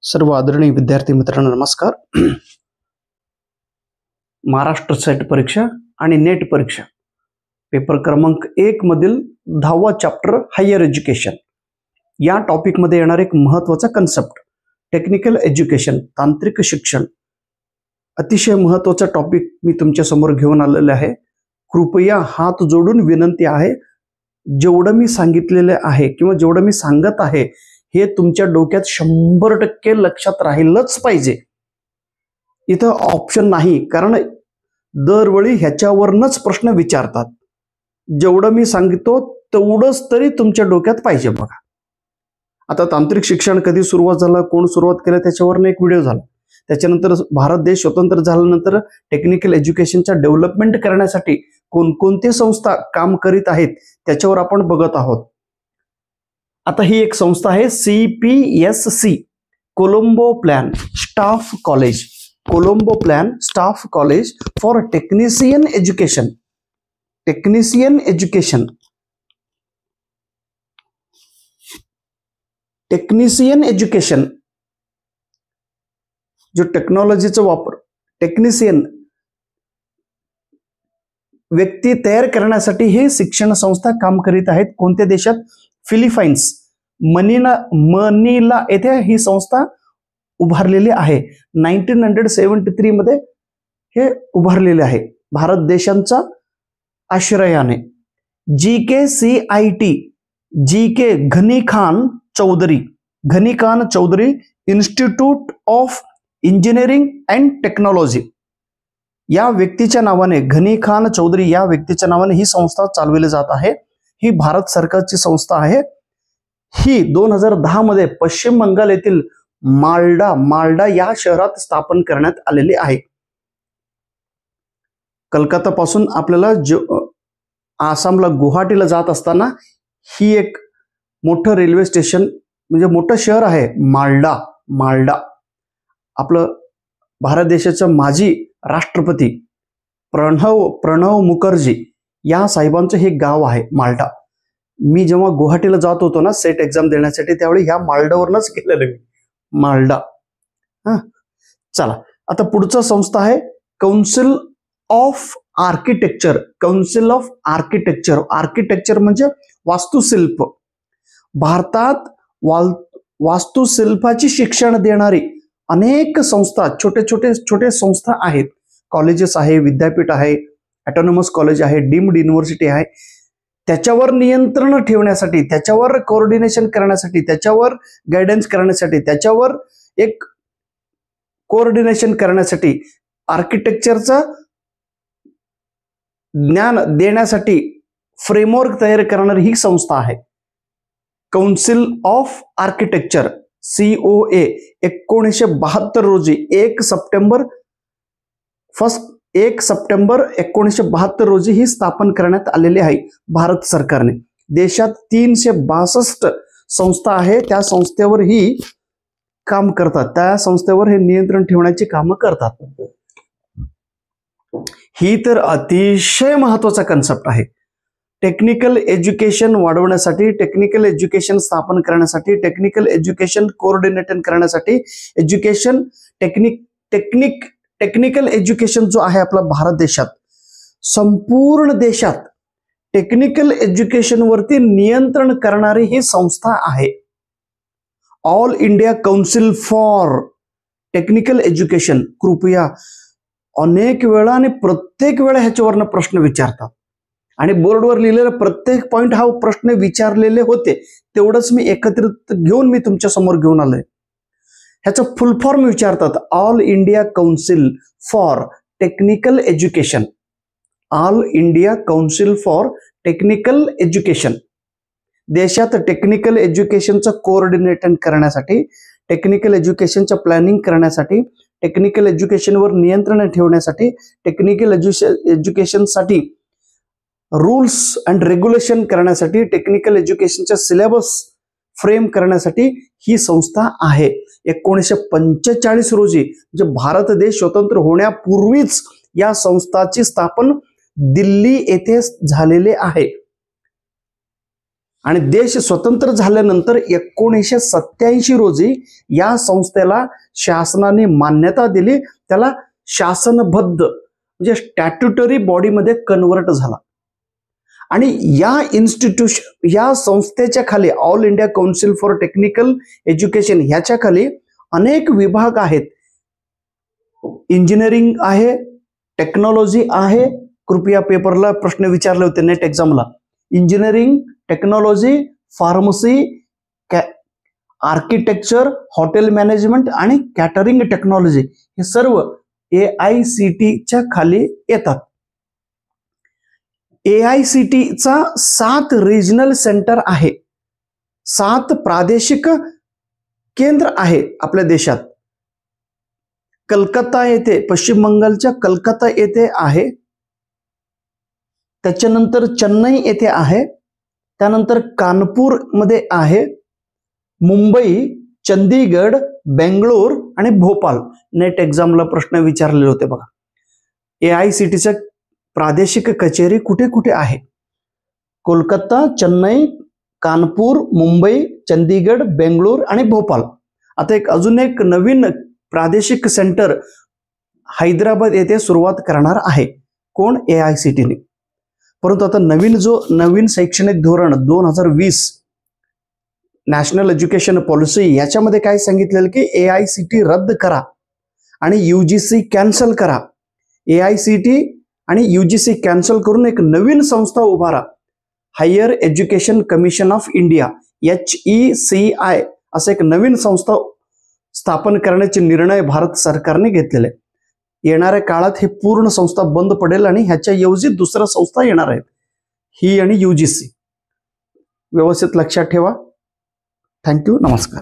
सर्व आदरणीय विद्यार्थी मित्रांनो नमस्कार. महाराष्ट्र सेट परीक्षा आणि नेट परीक्षा पेपर क्रमांक 1 मधील 10वा चॅप्टर हायर एज्युकेशन या टॉपिक मध्ये येणार एक महत्त्वाचा कन्सेप्ट टेक्निकल एज्युकेशन तांत्रिक शिक्षण. अतिशय महत्त्वाचा टॉपिक मी तुमच्या समोर घेऊन आलेले आहे. कृपया हात जोडून विनंती आहे, जेवढं मी सांगितलेले आहे किंवा जेवढं मी सांगत आहे हे तुमच्या डोक्यात 100% लक्षात राहिलंच पाहिजे. इथं ऑप्शन नाही, कारण दरवेळी ह्याच्यावरनच प्रश्न विचारतात. जेवढं मी सांगतो तेवढंच तरी तुमच्या डोक्यात पाहिजे. बघा, आता तांत्रिक शिक्षण कधी सुरुवात झालं, कोण सुरुवात केलं त्याच्यावरनं एक व्हिडिओ झाला. त्याच्यानंतर भारत देश स्वतंत्र झाल्यानंतर टेक्निकल एज्युकेशनचा डेव्हलपमेंट करण्यासाठी कोणकोणते संस्था काम करीत आहेत त्याच्यावर आपण बघत आहोत. आता ही एक संस्था आहे CPSC, Colombo plan staff college, Colombo plan staff college for technician education. Technician education, technician education जो टेक्नॉलॉजीचा वापर, टेक्निशियन व्यक्ती तयार करण्यासाठी हे शिक्षण संस्था काम करीत आहेत. कोणत्या देशात? फिलिपाईन्स, मनिला येथे ही संस्था उभारलेली आहे. 1973 मध्ये हे उभारलेले आहे भारत देशांच्या आश्रयाने. GKCIT, GK Ghani Khan Chowdhury institute of engineering and technology या व्यक्तीच्या नावाने, घनी खान चौधरी या व्यक्तीच्या नावाने ही संस्था चालवली जात आहे. ही भारत सरकारची संस्था आहे. ही 2010 मध्ये पश्चिम बंगाल येथील माल्डा या शहरात स्थापन करण्यात आलेली आहे. कलकत्ता पासून आपल्याला आसामला गुवाहाटीला जात असताना ही एक मोठं रेल्वे स्टेशन म्हणजे मोठं शहर आहे माल्डा. आपलं भारत देशाचे माजी राष्ट्रपती प्रणव मुखर्जी या साहेबांचं हे गाव आहे माल्डा. मी जेव्हा गुवाहाटीला जात होतो ना सेट एक्झाम देण्यासाठी, त्यावेळी ह्या माल्डावरनच गेलेलं मी, माल्डा. चला, आता पुढचा संस्था आहे council of architecture. Council of architecture, architecture म्हणजे वास्तुशिल्प. भारतात वास्तुशिल्पाची शिक्षण देणारी अनेक संस्था, छोटे संस्था आहेत. कॉलेजेस आहे, विद्यापीठ आहे, ऑटोनॉमस कॉलेज आहे, डीम्ड युनिव्हर्सिटी आहे. त्याच्यावर नियंत्रण ठेवण्यासाठी, त्याच्यावर कोऑर्डिनेशन करण्यासाठी, त्याच्यावर गायडन्स करण्यासाठी, त्याच्यावर एक कोऑर्डिनेशन करण्यासाठी, आर्किटेक्चरचं ज्ञान देण्यासाठी फ्रेमवर्क तयार करणारी ही संस्था आहे. काउन्सिल ऑफ आर्किटेक्चर COA 1972 रोजी 1 सप्टेंबर 1972 रोजी ही स्थापन करण्यात आलेली आहे भारत सरकारने. देशात 362 संस्था आहे, त्या संस्थेवर ही काम करतात, त्या संस्थेवर हे नियंत्रण ठेवण्याची कामं करतात. ही तर अतिशय महत्वाचा कन्सेप्ट आहे. टेक्निकल एज्युकेशन वाढवण्यासाठी, टेक्निकल एज्युकेशन स्थापन करण्यासाठी, टेक्निकल एज्युकेशन कोऑर्डिनेट करण्यासाठी, टेक्निकल एज्युकेशन जो आहे आपला भारत देशात, संपूर्ण देशात टेक्निकल एज्युकेशन वरती नियंत्रण करणारी ही संस्था आहे. All India council for technical education. कृपया अनेक वेळा आणि प्रत्येक वेळा ह्याच्यावरनं प्रश्न विचारतात आणि बोर्डवर लिहिलेला प्रत्येक पॉइंट हा प्रश्न विचारलेले होते, तेवढंच मी एकत्रित घेऊन मी तुमच्या समोर घेऊन आलोय. ह्याचं फुल फॉर्म विचारतात, all India council for technical education. All India council for technical education. देशात टेक्निकल एज्युकेशनचं कोऑर्डिनेशन करण्यासाठी, टेक्निकल एज्युकेशनचं प्लॅनिंग करण्यासाठी, टेक्निकल एज्युकेशनवर नियंत्रण ठेवण्यासाठी, टेक्निकल एज्युकेशनसाठी रूल्स अँड रेग्युलेशन करण्यासाठी, टेक्निकल एज्युकेशनचा सिलेबस फ्रेम करण्यासाठी ही संस्था आहे. 1945 रोजी म्हणजे भारत देश स्वतंत्र होण्यापूर्वीच या संस्थाची स्थापन दिल्ली येथे झालेले आहे. आणि देश स्वतंत्र झाल्यानंतर 1987 रोजी या संस्थेला शासनाने मान्यता दिली, त्याला शासनबद्ध म्हणजे स्टॅट्युटरी बॉडीमध्ये कन्वर्ट झाला. आणि या संस्थेच्या खाली all India council for technical education ह्याच्या खाली अनेक विभाग आहेत. इंजिनिअरिंग आहे, टेक्नॉलॉजी आहे. कृपया पेपरला प्रश्न विचारले होते नेट एक्झामला. Engineering, technology, pharmacy, architecture, hotel management आणि कॅटरिंग टेक्नॉलॉजी हे सर्व AICTच्या खाली येतात. AICTचा 7 रिजनल सेंटर आहे, 7 प्रादेशिक केंद्र आहे आपल्या देशात. कलकत्ता येथे, पश्चिम बंगालच्या कलकत्ता येथे आहे. त्याच्यानंतर चेन्नई येथे आहे. त्यानंतर कानपूर मध्ये आहे. मुंबई, चंदीगड, बेंगळूर आणि भोपाळ नेट एक्झामला प्रश्न विचारलेले होते बघा. AICTच्या प्रादेशिक कचेरी कुठे कुठे आहे? कोलकाता, चेन्नई, कानपूर, मुंबई, चंदीगड, बेंगळूर आणि भोपाळ. आता अजून एक नवीन प्रादेशिक सेंटर हैदराबाद येथे सुरुवात करणार आहे. कोण? AICTने. परंतु आता नवीन शैक्षणिक धोरण 2020 नॅशनल एज्युकेशन पॉलिसी याच्यामध्ये काय सांगितलेलं की AICT रद्द करा आणि UGC कॅन्सल करा. AICT आणि UGC कॅन्सल करून एक नवीन संस्था उभारा, higher education commission of India HECI असं एक नवीन संस्था स्थापन करण्याचे निर्णय भारत सरकारने घेतलेले. येणाऱ्या काळात हे पूर्ण संस्था बंद पडेल आणि ह्याच्या ऐवजी दुसऱ्या संस्था येणार आहेत, ही आणि UGC. व्यवस्थित लक्षात ठेवा. थँक्यू. नमस्कार.